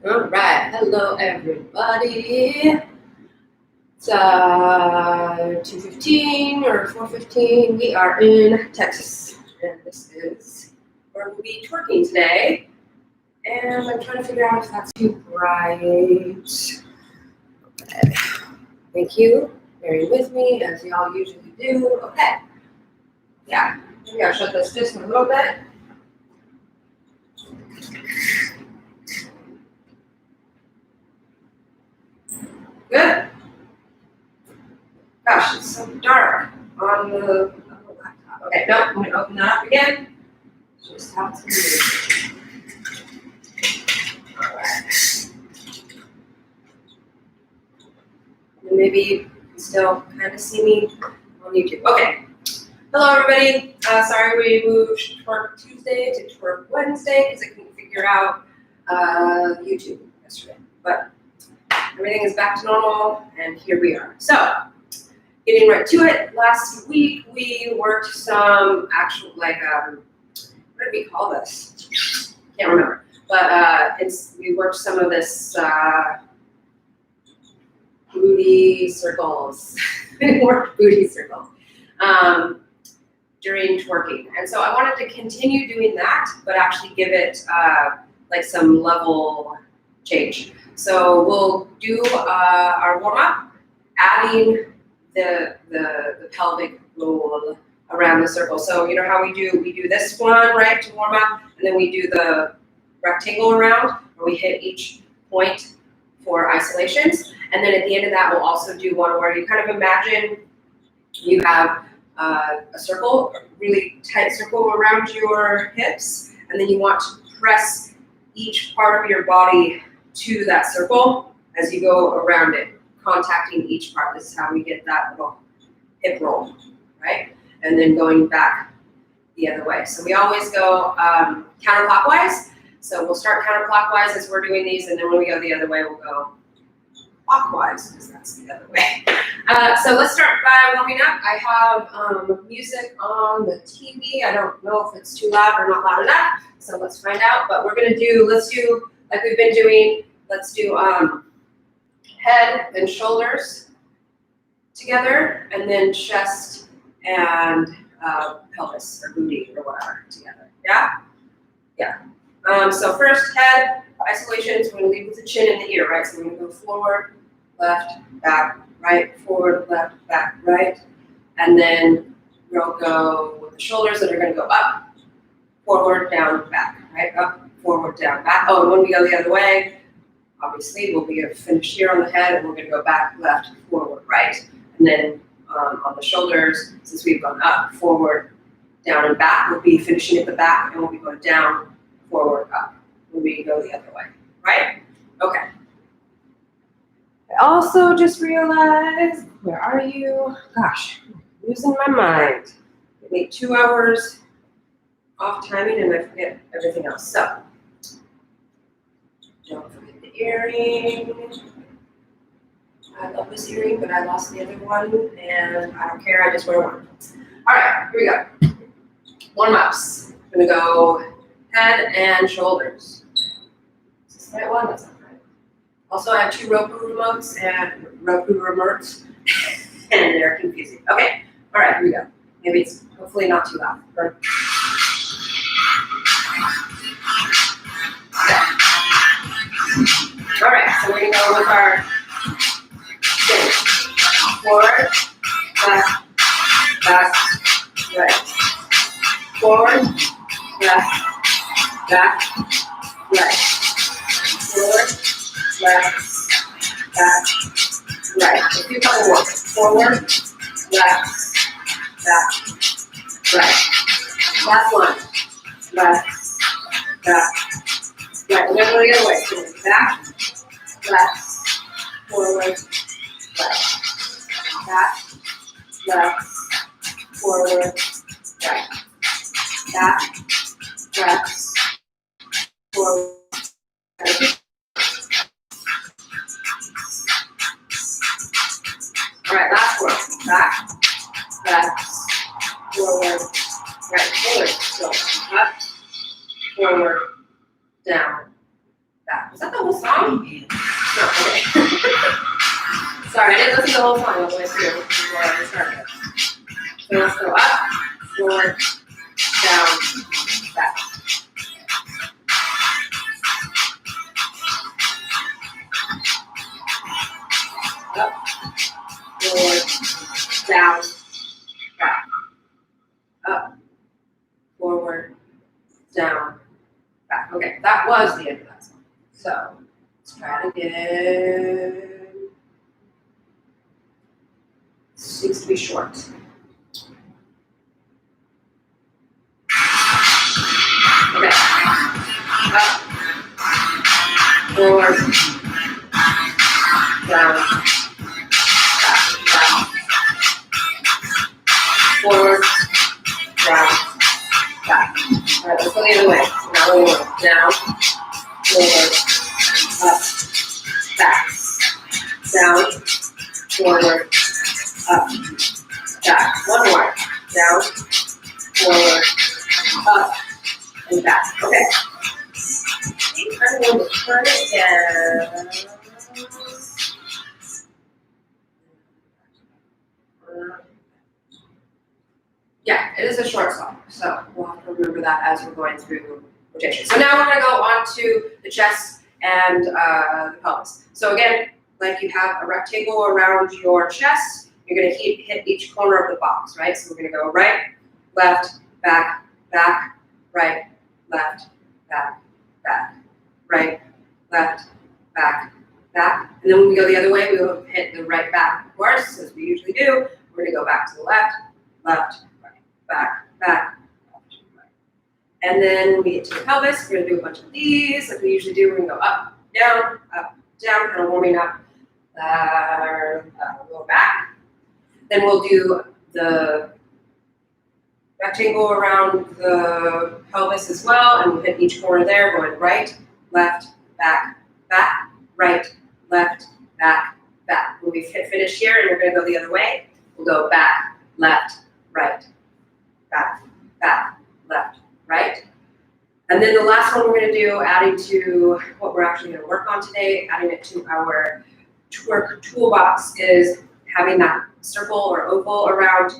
All right, hello everybody. It's 2:15 or 4:15. We are in Texas, and this is where we'll be twerking today. And I'm trying to figure out if that's too bright. Okay. Thank you. Bearing with me as y'all usually do. Okay. Yeah. Maybe I'll shut this just a little bit. Good. Gosh, it's so dark on the laptop. Okay, no, I'm gonna open that up again. Just have to move. All right. And maybe you can still kind of see me on YouTube. Okay. Hello, everybody. Sorry we moved Twerk Tuesday to Twerk Wednesday because I couldn't figure out YouTube yesterday. But everything is back to normal, and here we are. So, getting right to it. Last week we worked some actual, what do we call this? Can't remember. But we worked some of this booty circles. We worked booty circles during twerking. And so I wanted to continue doing that, but actually give it some level change. So we'll do our warm-up, adding the pelvic roll around the circle. So you know how we do this one, right, to warm up, and then we do the rectangle around, where we hit each point for isolations. And then at the end of that, we'll also do one where you kind of imagine you have a circle, a really tight circle around your hips, and then you want to press each part of your body to that circle as you go around it, contacting each part. This is how we get that little hip roll, right? And then going back the other way. So we always go counterclockwise. So we'll start counterclockwise as we're doing these, and then when we go the other way, we'll go clockwise, because that's the other way. So let's start by warming up. I have music on the TV. I don't know if it's too loud or not loud enough, so let's find out. But let's do like we've been doing, let's do head and shoulders together, and then chest and pelvis or booty or whatever together. Yeah? Yeah. So first, head, isolations. We're going to lead with the chin and the ear, right? So we're going to go forward, left, back, right, forward, left, back, right. And then we'll go with the shoulders that are going to go up, forward, down, back, right? Up, forward, down, back. Oh, and when we go the other way, obviously we'll be finished here on the head, and we're going to go back, left, forward, right. And then on the shoulders, since we've gone up, forward, down, and back, we'll be finishing at the back, and we'll be going down, forward, up. When we go the other way, right? Okay. I also just realized, where are you? Gosh, I'm losing my mind. Give me 2 hours off timing and I forget everything else. So, don't forget the earring. I love this earring, but I lost the other one, and I don't care, I just wear one. All right, here we go. Warm-ups. I'm gonna go head and shoulders. Is this the right one? That's not right. Also, I have 2 Roku remotes, and they're confusing. Okay, all right, here we go. Maybe it's hopefully not too loud. Okay. All right, so we're gonna go with our chin. Forward, back, back, right. Forward, left, back, right. Forward, left, back, right. A few couple more. Forward, left, back, right. Last one. Left, back, right. We're going to go the other way. So back, left, forward, left. Back, left, forward, right. Back, left, forward, right. All right, last one. Back, left, forward, right. Forward. So up, forward, down, back. Was that the whole song? No, okay. Sorry, I didn't listen to the whole song all the way through before I started. So let's go up, forward, down, back. Up, forward, down, back. Up, forward, down, back. Okay, that was the end of that song. So let's try it again. Seems to be short. Okay. Up, forward, down, back, forward, down, back. All right, let's go the other way. Now we're going down, forward, up, back, down, forward, up, back. One more. Down, forward, up, and back. Okay. I'm going to turn it down. Yeah, it is a short song, so we'll have to remember that as we're going through rotation. So now we're going to go on to the chest and the pelvis. So again, like you have a rectangle around your chest, you're going to hit each corner of the box, right? So we're going to go right, left, back, back, right, left, back, back, right, left, back, back. And then when we go the other way, we will hit the right back, of course, as we usually do. We're going to go back to the left, left, back, back, left, right. And then when we get to the pelvis, we're going to do a bunch of these, like we usually do. We're going to go up, down, kind of warming up our lower back. Then we'll do the rectangle around the pelvis as well, and we'll hit each corner there, going right, left, back, back, right, left, back, back. When we've finished here, and we're going to go the other way, we'll go back, left, right, back, back, left, right. And then the last one we're going to do, adding to what we're actually going to work on today, adding it to our Twerk toolbox, is having that circle or oval around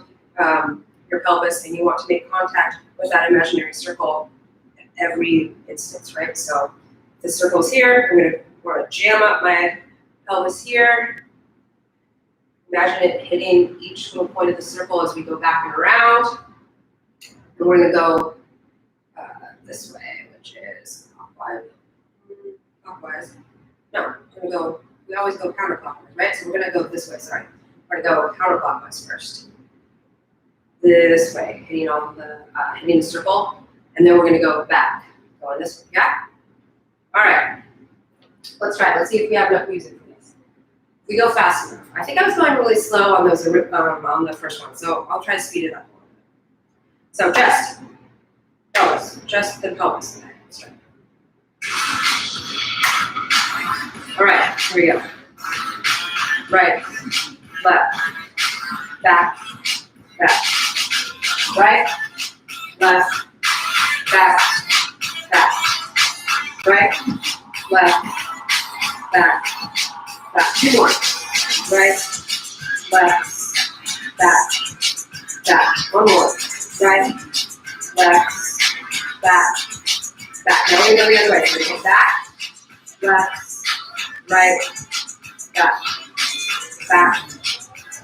your pelvis, and you want to make contact with that imaginary circle at every instance, right? So the circle's here, I'm going to jam up my pelvis here. Imagine it hitting each little point of the circle as we go back and around. And we're going to go this way, which is clockwise. No, we're going to go, we always go counterclockwise, right? So we're going to go this way, sorry. We're going to go counterclockwise first. This way, hitting all the, hitting the circle. And then we're going to go back, going this way, yeah? All right, let's try it. Let's see if we have enough music for this. We go fast enough. I think I was going really slow on those on the first one, so I'll try to speed it up a little bit. So chest, pelvis, chest, then pelvis. Okay, let's try. All right, here we go. Right, left, back, back. Right, left, back, back. Right, left, back, back. Two more. Right, left, back, back. One more. Right, left, back, back. Now we're going to go the other way. We're going to go back, left, right, back, back,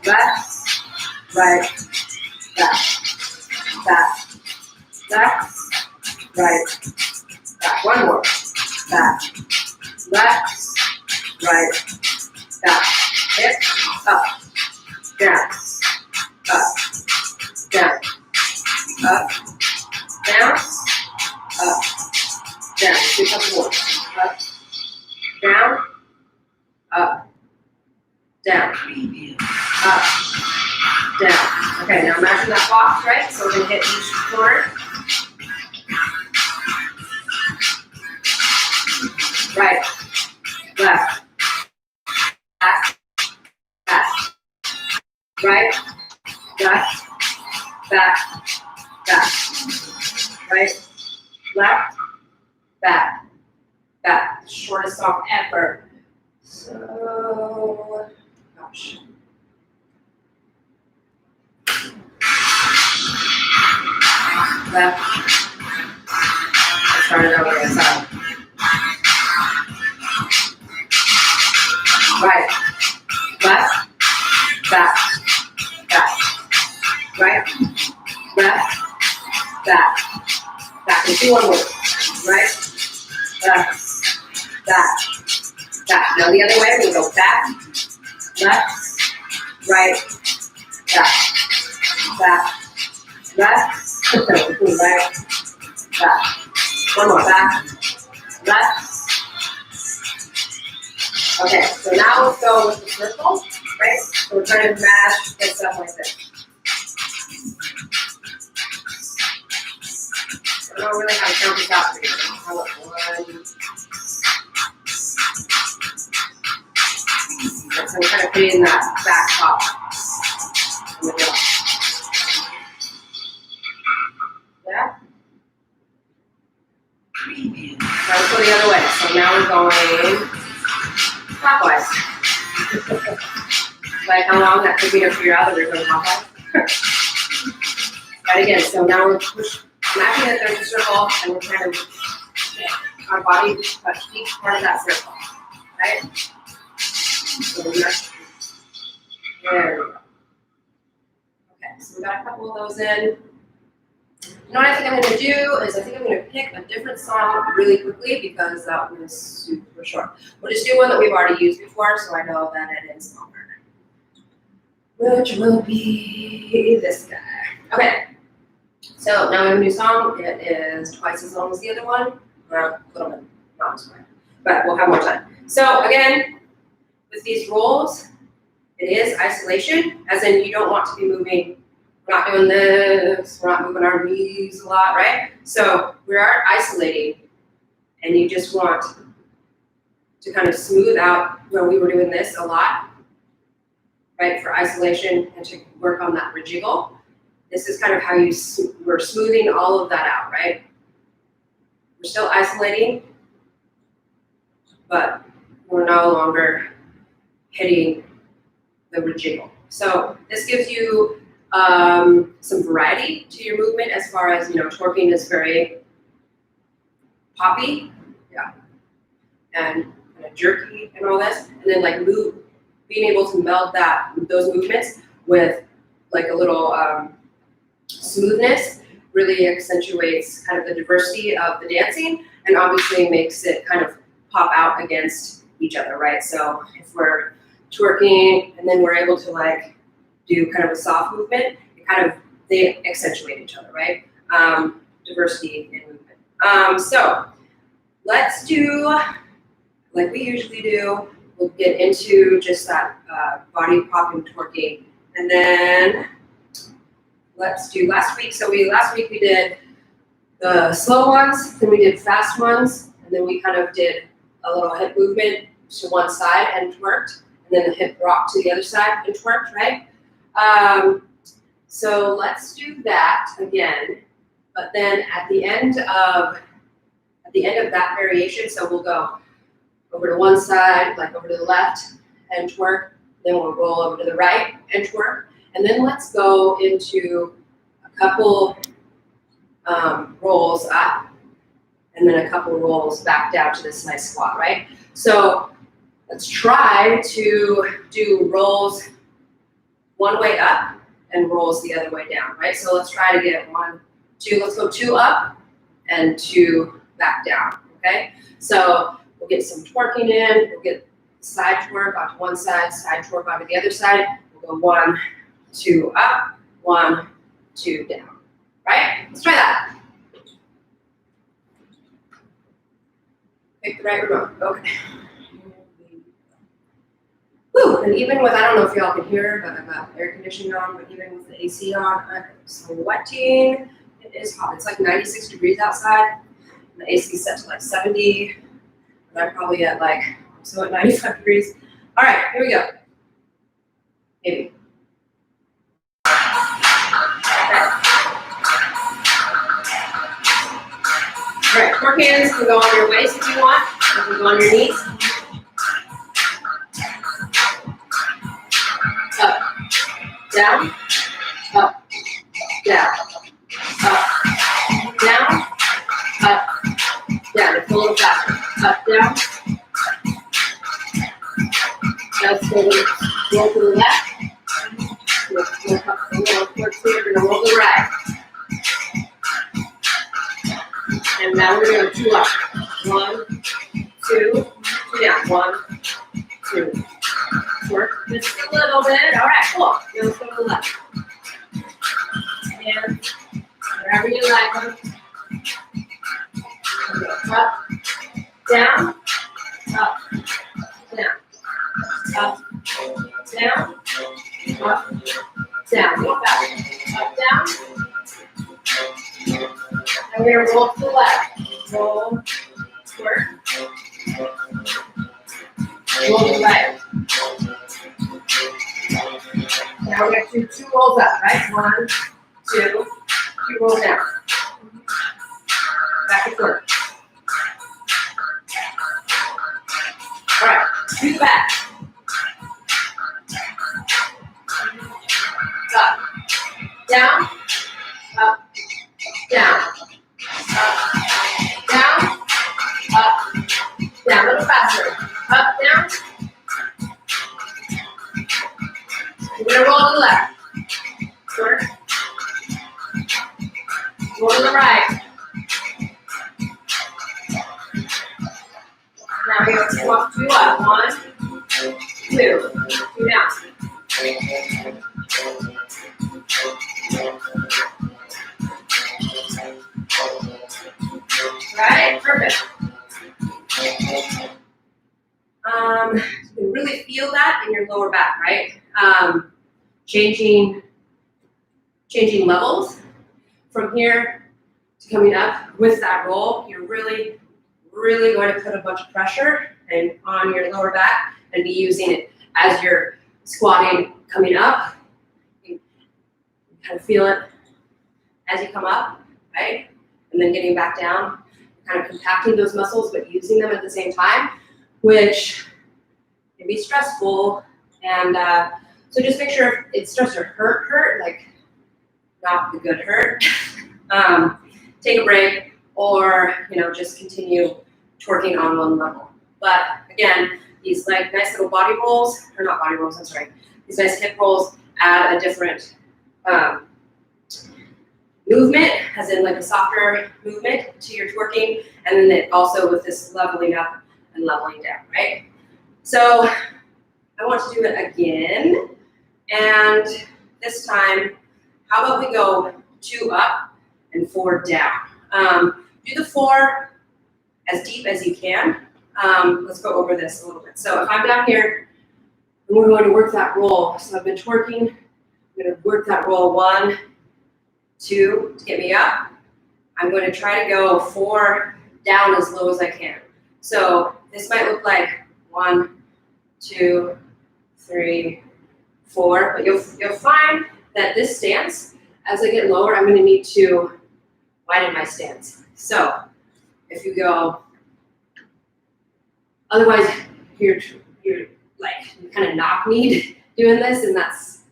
left, right, back, back, left, right, back. One more. Back, left, right, back. Hip, up, down, up, down, up, down, up, down. Do a couple more. Up, down, up, down, up, down. Okay, now imagine that box, right? So we're going to hit each corner. Right, left, back, back. Right, left, back, back. Right, left, that shortest song ever. So, gosh. Left. Let's start it over again. Sorry. Right. Left. Back. Back. Right. Left. Back. Back. Let's do one more. Right. Left. Back. Back. Now the other way. We go back. Left. Right. Back. Back. Left. Right. Back. One more. Back. Left. Okay, so now let's go with the circle, right? So we're trying to match this up like this. I don't really have to count this out for you. How about one? So I'm kind of putting that back top. Yeah? Now let's go the other way. So now we're going clockwise. Like how long that took me to figure out that we're going clockwise. Right again. So now we're matching that there's a circle and we're trying to our body touch each part of that circle. Right? So there we go. Okay, so we got a couple of those in. You know what I think I'm going to do is I think I'm going to pick a different song really quickly because that one is super short. We'll just do one that we've already used before so I know that it is longer. Which will be this guy. Okay, so now we have a new song. It is twice as long as the other one. A little bit, not as long, but we'll have more time. So again, with these rolls, it is isolation, as in you don't want to be moving. We're not doing this, we're not moving our knees a lot, right? So we are isolating, and you just want to kind of smooth out where we were doing this a lot, right, for isolation and to work on that rejiggle. This is kind of how we're smoothing all of that out, right? We're still isolating, but we're no longer hitting the rejiggle. So this gives you some variety to your movement as far as, twerking is very poppy, yeah, and kind of jerky and all this, and then like being able to meld those movements with like a little smoothness really accentuates kind of the diversity of the dancing and obviously makes it kind of pop out against each other, right? So if we're twerking and then we're able to like do kind of a soft movement, they accentuate each other, right? Diversity in movement. So let's do like we usually do. We'll get into just that body popping twerking, and then let's do last week. So last week we did the slow ones, then we did fast ones, and then we kind of did a little hip movement to one side and twerked, and then the hip rock to the other side and twerked, right? So let's do that again, but then at the end of that variation, so we'll go over to one side, like over to the left and twerk, then we'll roll over to the right and twerk, and then let's go into a couple rolls up, and then a couple rolls back down to this nice squat, right? So let's try to do rolls one way up and rolls the other way down, right? So let's try to get 1, 2, let's go 2 up and 2 back down, okay? So we'll get some twerking in, we'll get side twerk onto one side twerk onto the other side. We'll go 1, 2 up, 1, 2 down, right? Let's try that. Pick the right remote, okay. Woo, and even with, I don't know if y'all can hear, but I've got air conditioning on, but even with the AC on, I'm sweating. It is hot. It's like 96 degrees outside. And the AC is set to like 70. And I'm probably at like, so at 95 degrees. All right, here we go. Maybe. Okay. All right, work hands can go on your waist if you want. You can go on your knees. Up, down, up, down, up, down, up, down. It's a little faster. Up, down. Let's go roll to the left. We'll towards here. We're gonna roll to the right. And now we're gonna go 2 up. 1, 2, 2 down. 1, 2. Work just a little bit. All right, cool. Now let's go to the left. And wherever you like them. Up, down, up, down, up, down, up, down. Go back. Up, down. And we're gonna roll to the left. Roll, twerk. Roll to the right. Now we're gonna do 2 rolls up, right? 1, 2, 2 rolls down. Back to twerk. All right, do the back. Up, down, up, down, up, down, up, down. A little faster. Up, down. We're gonna roll to the left. Twerk. Roll to the right. Now we're going to walk 2 up. 1, 2. 2 down. Right? Perfect. You can really feel that in your lower back, right? Changing levels from here to coming up with that roll. You're really going to put a bunch of pressure and on your lower back and be using it as you're squatting coming up. You kind of feel it as you come up, right? And then getting back down, kind of compacting those muscles but using them at the same time, which can be stressful. And so just make sure if it starts to hurt, like not the good hurt, take a break or, just continue twerking on one level. But again, these like nice little body rolls, or not body rolls, I'm sorry, these nice hip rolls add a different movement, as in like a softer movement to your twerking, and then it also with this leveling up and leveling down, right? So I want to do it again, and this time, how about we go 2 up and 4 down? Do the 4 as deep as you can. Let's go over this a little bit. So if I'm down here, we're going to work that roll. So I've been twerking. I'm going to work that roll 1, 2 to get me up. I'm going to try to go 4 down as low as I can. So this might look like 1, 2, 3, 4, but you'll find that this stance, as I get lower, I'm going to need to widen my stance. So if you go, otherwise you're like you kind of knock-kneed doing this, and that's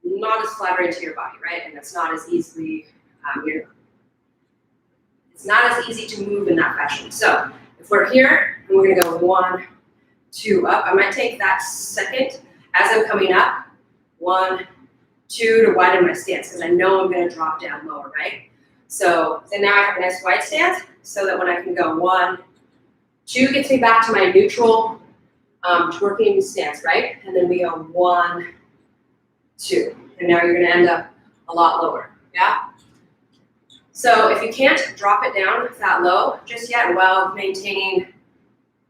not as flattering to your body, right? And that's not as easily, it's not as easy to move in that fashion. So if we're here, and we're gonna go 1, 2 up, I might take that second as I'm coming up, 1, 2 to widen my stance, because I know I'm gonna drop down lower, right? So then now I have a nice wide stance, so that when I can go 1, 2 gets me back to my neutral twerking stance, right? And then we go 1, 2. And now you're gonna end up a lot lower, yeah? So if you can't drop it down that low just yet while maintaining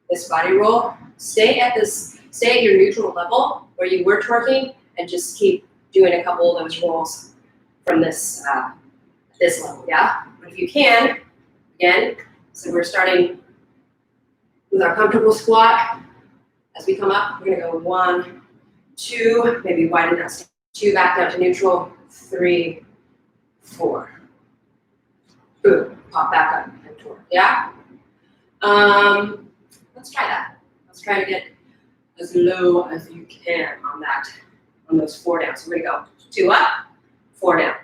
this body roll, stay at your neutral level where you were twerking and just keep doing a couple of those rolls from this level, yeah? But if you can, again, so we're starting with our comfortable squat. As we come up, we're gonna go 1, 2, maybe widen that stance. 2 back down to neutral, 3, 4. Boom, pop back up and Yeah? Let's try that. Let's try to get as low as you can on that, on those 4 down. So we're gonna go 2 up, 4 down.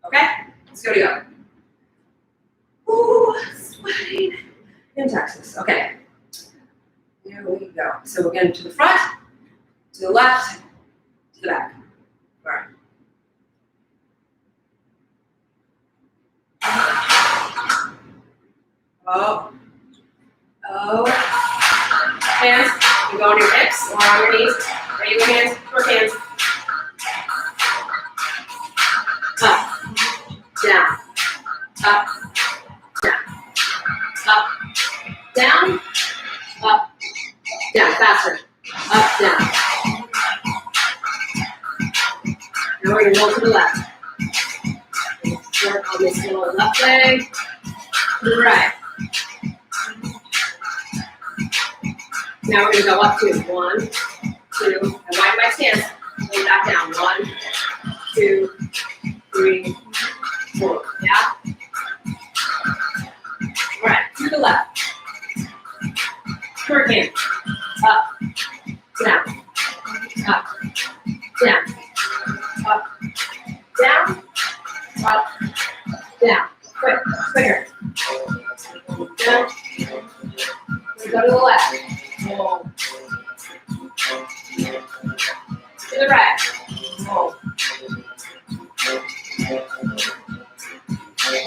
Okay? Let's go to go. Ooh, sweating in Texas. Okay. Here we go. So we're getting to the front, to the left, to the back. All right. Oh. Oh. Hands. You go on your hips or on your knees. Ready, go hands. Work hands. Up. Down. Up. Down. Up. Down. Up. Down. Faster. Up. Down. Now we're going to roll to the left. Work on this little left leg. To the right. Now we're going to go up to 1, 2, and widen my stance. Go back down. 1, 2, 3, 4. Yeah? All right, to the left. Twerk hand. Up, down, up, down, up, down, up, down. Quick, quicker. Down. Go to the left. Roll. To the right. Roll.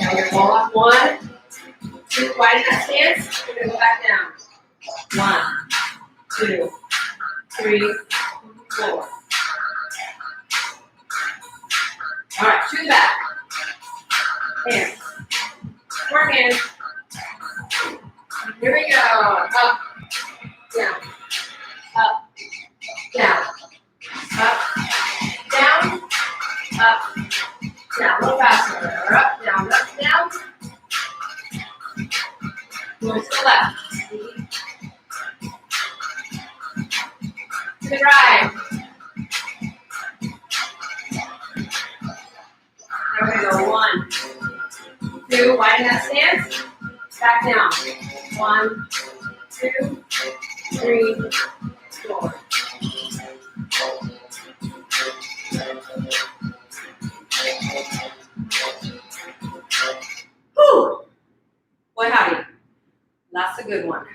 Now we're going to roll up 1, 2, widen that stance. We're going to go back down. 1, 2, 3, 4. All right, to the back. Hands. Work hands. Here we go. Up, down, up, down, up, down, up, down. A little faster. Up, down, down. Going to the left. To the right. Now we're going to go 1, 2, widen that stance. Back down. 1, 2, 3, 4. Whew. Boy, howdy. That's a good one.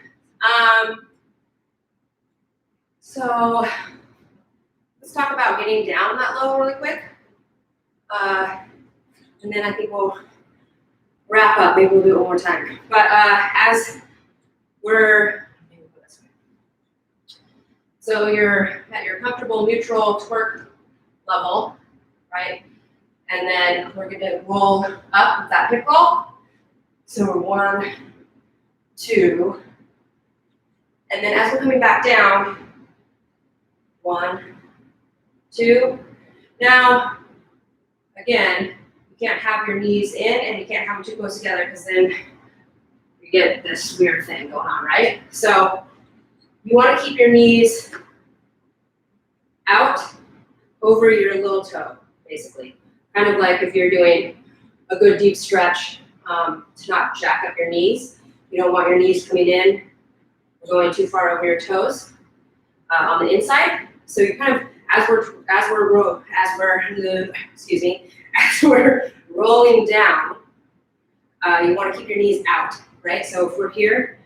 So let's talk about getting down that low really quick. And then I think we'll wrap up. Maybe we'll do it one more time. But as we're, so you're at your comfortable neutral twerk level, right? And then we're gonna roll up with that hip roll. So we're 1, 2, and then as we're coming back down, 1, 2. Now, again, you can't have your knees in and you can't have them too close together because then you get this weird thing going on, right? So you want to keep your knees out over your little toe, basically. Kind of like if you're doing a good deep stretch to not jack up your knees. You don't want your knees coming in, going too far over your toes on the inside. So you kind of, as we're rolling down, you want to keep your knees out, right? So if we're here,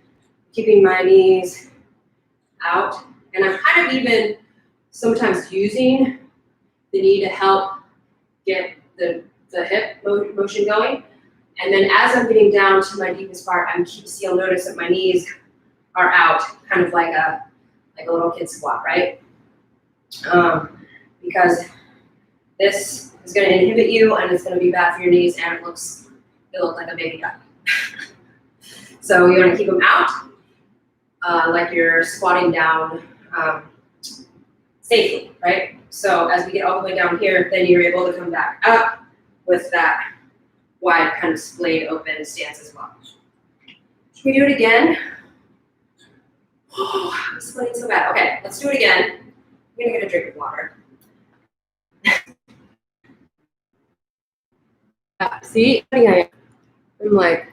keeping my knees out, and I'm kind of even sometimes using the knee to help get the hip motion going. And then as I'm getting down to my deepest part, you'll notice that my knees are out, kind of like a little kid squat, right? Because this is going to inhibit you, and it's going to be bad for your knees, and it look like a baby duck. So you want to keep them out, like you're squatting down safely, right? So as we get all the way down here, then you're able to come back up with that wide kind of splayed open stance as well. Should we do it again? Oh, I'm sweating so bad. Okay, let's do it again. I'm gonna get a drink of water. See, I'm like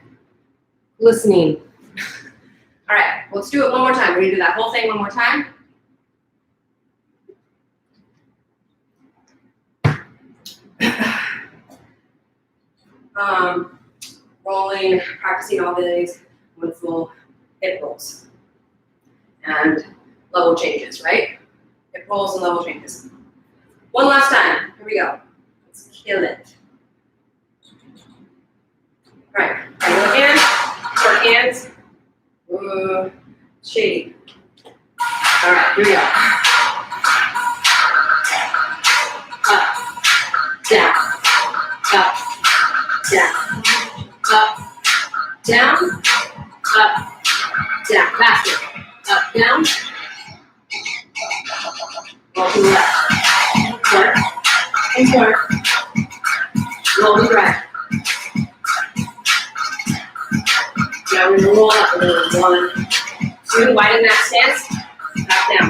listening. All right, let's do it one more time. We're gonna do that whole thing one more time. Rolling, practicing all these wonderful hip rolls and level changes, right? Hip rolls and level changes. One last time. Here we go. Let's kill it. All right, go again. Short hands. Shady. All right, here we go. Up, down, up, down, up, down, up, down. Faster. Up, down. Roll to the left. Twerk and twerk. Roll to the right. Now we're gonna roll up a little. 1, 2, widen that stance. Back down.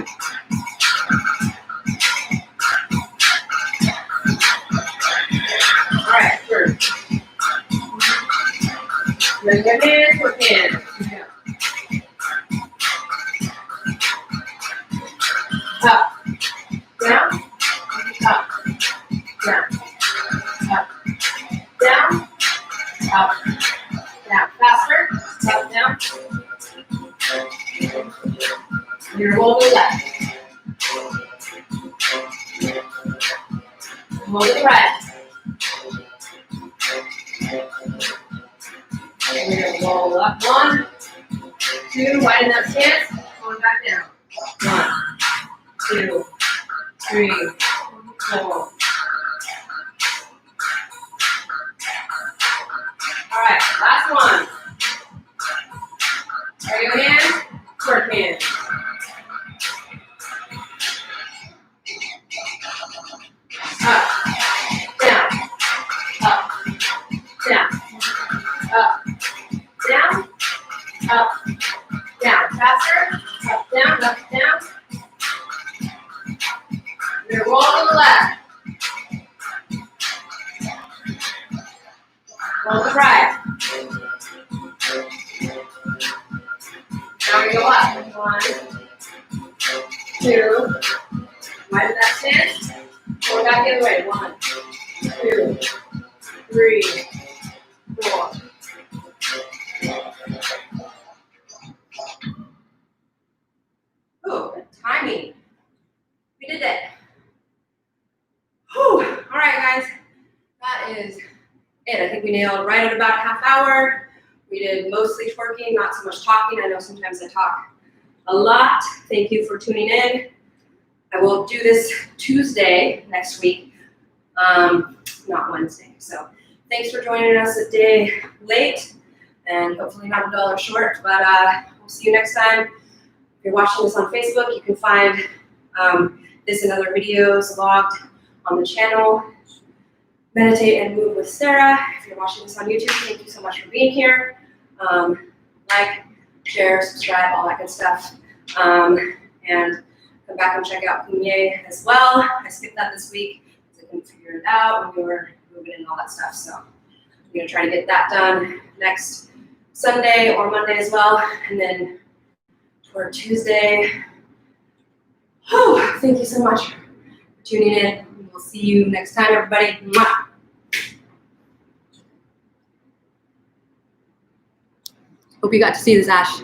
All right, first. Bring your hands, work hands. Up, down, up, down, up, down, up, down. Faster, up, down. You're roll to the left. Roll to the right. And we're gonna roll up. 1, 2, widen that stance. Going back down. 1, 2, 3, 4. All right, last one. Right hand, short hand. Up, down, up, down, up, down, up, down. Faster, up, down, up, down. We're gonna roll to the left. Roll to the right. Now we go up. 1, 2. Widen that stance. Go back the other way. 1, 2, 3, 4. Oh, good timing. We did it. Whew. All right, guys. That is it. I think we nailed right at about a half hour. We did mostly twerking, not so much talking. I know sometimes I talk a lot. Thank you for tuning in. I will do this Tuesday next week, not Wednesday. So thanks for joining us a day late and hopefully not $1 short, but we'll see you next time. If you're watching this on Facebook, you can find this and other videos logged on the channel. Meditate and Move with Sarah. If you're watching this on YouTube, thank you so much for being here. Like, share, subscribe, all that good stuff. And come back and check out Punye as well. I skipped that this week because I couldn't figure it out when we were moving and all that stuff. So I'm gonna try to get that done next Sunday or Monday as well. And then for Tuesday, thank you so much for tuning in. We'll see you next time, everybody. Mwah. Hope you got to see this, Ash.